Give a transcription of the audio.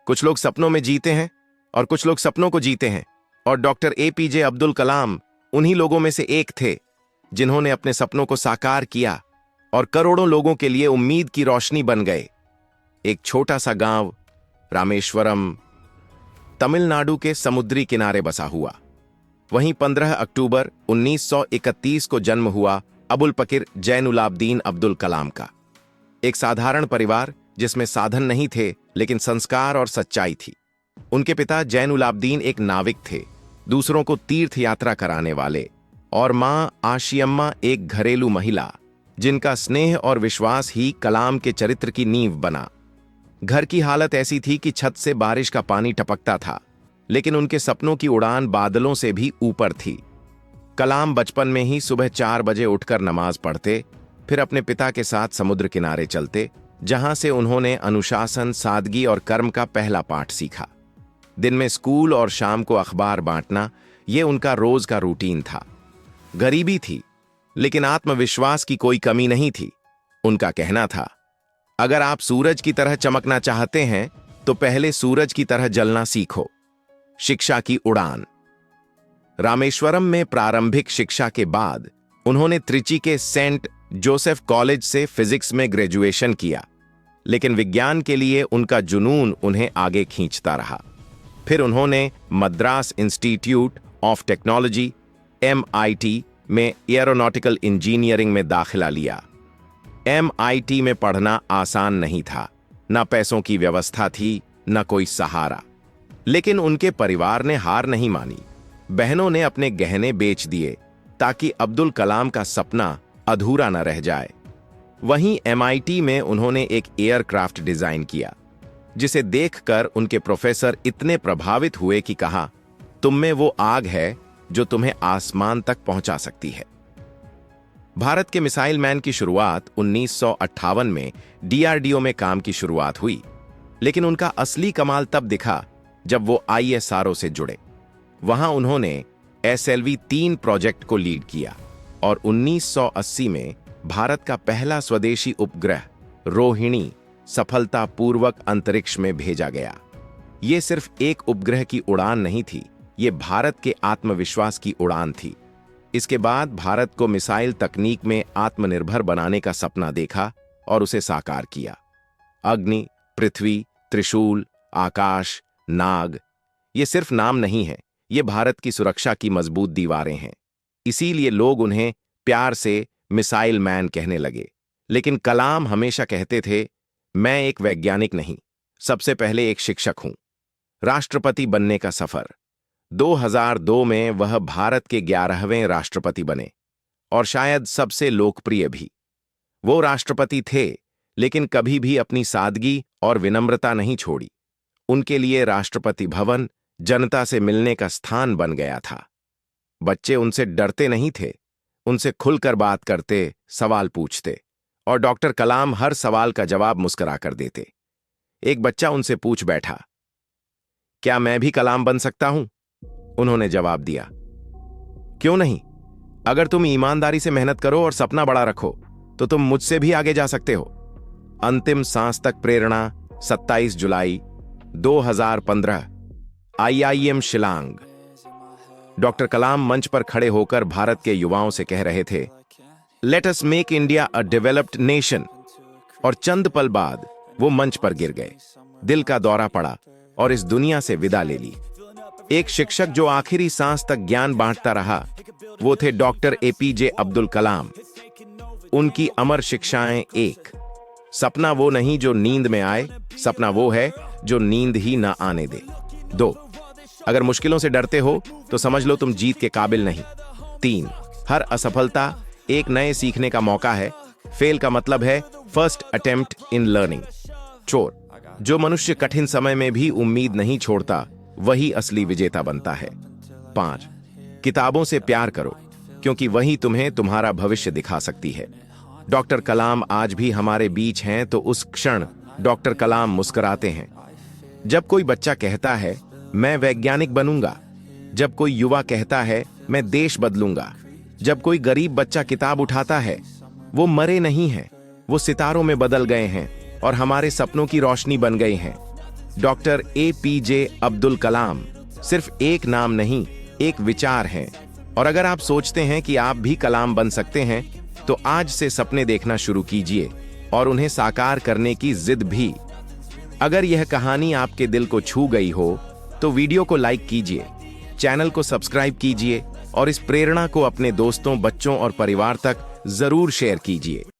कुछ लोग सपनों में जीते हैं और कुछ लोग सपनों को जीते हैं, और डॉक्टर एपीजे अब्दुल कलाम उन्हीं लोगों में से एक थे जिन्होंने अपने सपनों को साकार किया और करोड़ों लोगों के लिए उम्मीद की रोशनी बन गए। एक छोटा सा गांव रामेश्वरम तमिलनाडु के समुद्री किनारे बसा हुआ। वहीं 15 अक्टूबर 1931 को जन्म हुआ अबुल पकीर जैनुलाब्दीन अब्दुल कलाम का। एक साधारण परिवार जिसमें साधन नहीं थे लेकिन संस्कार और सच्चाई थी। उनके पिता जैनुलाब्दीन एक नाविक थे, दूसरों को तीर्थ यात्रा कराने वाले, और मां आशियम्मा एक घरेलू महिला जिनका स्नेह और विश्वास ही कलाम के चरित्र की नींव बना। घर की हालत ऐसी थी कि छत से बारिश का पानी टपकता था, लेकिन उनके सपनों की उड़ान बादलों से भी ऊपर थी। कलाम बचपन में ही सुबह 4 बजे उठकर नमाज पढ़ते, फिर अपने पिता के साथ समुद्र किनारे चलते, जहां से उन्होंने अनुशासन, सादगी और कर्म का पहला पाठ सीखा। दिन में स्कूल और शाम को अखबार बांटना, यह उनका रोज का रूटीन था। गरीबी थी, लेकिन आत्मविश्वास की कोई कमी नहीं थी। उनका कहना था, अगर आप सूरज की तरह चमकना चाहते हैं तो पहले सूरज की तरह जलना सीखो। शिक्षा की उड़ान। रामेश्वरम में प्रारंभिक शिक्षा के बाद उन्होंने त्रिची के सेंट जोसेफ कॉलेज से फिजिक्स में ग्रेजुएशन किया, लेकिन विज्ञान के लिए उनका जुनून उन्हें आगे खींचता रहा। फिर उन्होंने Madras institute of technology MIT में एरोनॉटिकल इंजीनियरिंग में दाखिला लिया। MIT में पढ़ना आसान नहीं था, न पैसों की व्यवस्था थी, न कोई सहारा। लेकिन उनके परिवार ने हार नहीं मानी। बहनों ने अपने गहने बेच दिए ताकि अब्दुल कलाम का सपना अधूरा न रह जाए। वहीं MIT में उन्होंने एक एयरक्राफ्ट डिजाइन किया, जिसे देखकर उनके प्रोफेसर इतने प्रभावित हुए कि कहा, तुम में वो आग है जो तुम्हें आसमान तक पहुंचा सकती है। भारत के मिसाइल मैन की शुरुआत 1958 में DRDO में काम की शुरुआत हुई, लेकिन उनका असली कमाल तब दिखा जब वो ISRO से जुड़े। वहां उन्होंने SLV-3 प्रोजेक्ट को लीड किया और 1980 में भारत का पहला स्वदेशी उपग्रह रोहिणी सफलतापूर्वक अंतरिक्ष में भेजा गया। ये सिर्फ एक उपग्रह की उड़ान नहीं थी, ये भारत के आत्मविश्वास की उड़ान थी। इसके बाद भारत को मिसाइल तकनीक में आत्मनिर्भर बनाने का सपना देखा और उसे साकार किया। अग्नि, पृथ्वी, त्रिशूल, आकाश, नाग, ये सिर्फ नाम नहीं है, ये भारत की सुरक्षा की मजबूत दीवारें हैं। इसीलिए लोग उन्हें प्यार से मिसाइल मैन कहने लगे। लेकिन कलाम हमेशा कहते थे, मैं एक वैज्ञानिक नहीं, सबसे पहले एक शिक्षक हूं। राष्ट्रपति बनने का सफर। 2002 में वह भारत के 11वें राष्ट्रपति बने और शायद सबसे लोकप्रिय भी। वो राष्ट्रपति थे, लेकिन कभी भी अपनी सादगी और विनम्रता नहीं छोड़ी। उनके लिए राष्ट्रपति भवन जनता से मिलने का स्थान बन गया था। बच्चे उनसे डरते नहीं थे, उनसे खुलकर बात करते, सवाल पूछते, और डॉक्टर कलाम हर सवाल का जवाब मुस्कुरा कर देते। एक बच्चा उनसे पूछ बैठा, क्या मैं भी कलाम बन सकता हूं? उन्होंने जवाब दिया, क्यों नहीं? अगर तुम ईमानदारी से मेहनत करो और सपना बड़ा रखो तो तुम मुझसे भी आगे जा सकते हो। अंतिम सांस तक प्रेरणा। 27 जुलाई 2015 IIM शिलांग। डॉक्टर कलाम मंच पर खड़े होकर भारत के युवाओं से कह रहे थे, let us make India a developed nation. और चंद पल बाद वो मंच पर गिर गए। दिल का दौरा पड़ा और इस दुनिया से विदा ले ली। एक शिक्षक जो आखिरी सांस तक ज्ञान बांटता रहा, वो थे डॉक्टर APJ अब्दुल कलाम। उनकी अमर शिक्षाएं। 1, सपना वो नहीं जो नींद में आए, सपना वो है जो नींद ही ना आने दे। 2, अगर मुश्किलों से डरते हो तो समझ लो तुम जीत के काबिल नहीं। 3, हर असफलता एक नए सीखने का मौका है। फेल का मतलब है फर्स्ट अटेम्प्ट इन लर्निंग। 4, जो मनुष्य कठिन समय में भी उम्मीद नहीं छोड़ता, वही असली विजेता बनता है। 5, किताबों से प्यार करो, क्योंकि वही तुम्हें तुम्हारा भविष्य दिखा सकती है। डॉक्टर कलाम आज भी हमारे बीच हैं तो उस क्षण डॉक्टर कलाम मुस्कुराते हैं। जब कोई बच्चा कहता है मैं वैज्ञानिक बनूंगा, जब कोई युवा कहता है मैं देश बदलूंगा, जब कोई गरीब बच्चा किताब उठाता है, वो मरे नहीं हैं, वो सितारों में बदल गए हैं और हमारे सपनों की रोशनी बन गए हैं। डॉक्टर APJ अब्दुल कलाम सिर्फ एक नाम नहीं, एक विचार है। और अगर आप सोचते हैं कि आप भी कलाम बन सकते हैं, तो आज से सपने देखना शुरू कीजिए और उन्हें साकार करने की जिद भी। अगर यह कहानी आपके दिल को छू गई हो, तो वीडियो को लाइक कीजिए, चैनल को सब्सक्राइब कीजिए और इस प्रेरणा को अपने दोस्तों, बच्चों और परिवार तक जरूर शेयर कीजिए।